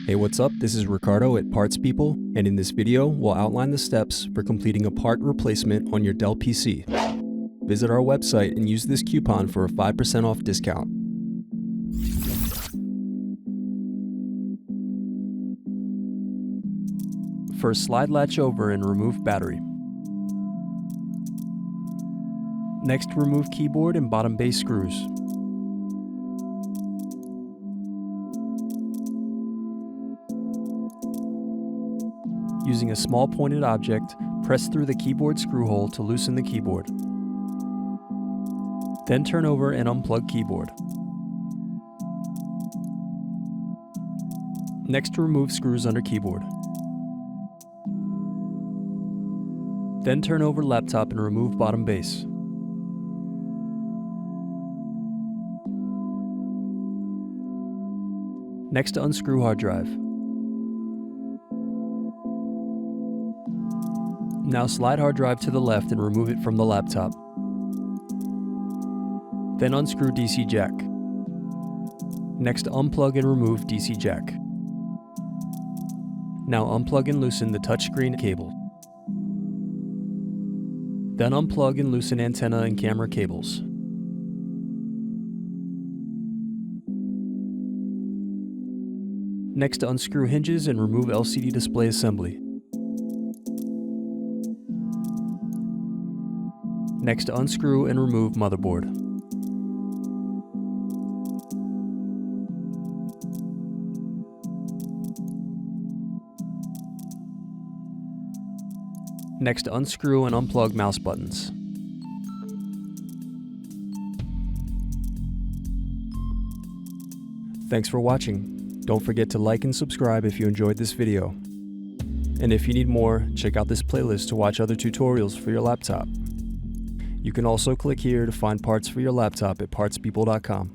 Hey, what's up? This is Ricardo at Parts People, and in this video, we'll outline the steps for completing a part replacement on your Dell PC. Visit our website and use this coupon for a 5% off discount. First, slide latch over and remove battery. Next, remove keyboard and bottom base screws. Using a small pointed object, press through the keyboard screw hole to loosen the keyboard. Then turn over and unplug keyboard. Next, remove screws under keyboard. Then turn over laptop and remove bottom base. Next, unscrew hard drive. Now slide hard drive to the left and remove it from the laptop. Then unscrew DC jack. Next, unplug and remove DC jack. Now unplug and loosen the touchscreen cable. Then unplug and loosen antenna and camera cables. Next, unscrew hinges and remove LCD display assembly. Next, unscrew and remove motherboard. Next, unscrew and unplug mouse buttons. Thanks for watching. Don't forget to like and subscribe if you enjoyed this video. And if you need more, check out this playlist to watch other tutorials for your laptop. You can also click here to find parts for your laptop at partspeople.com.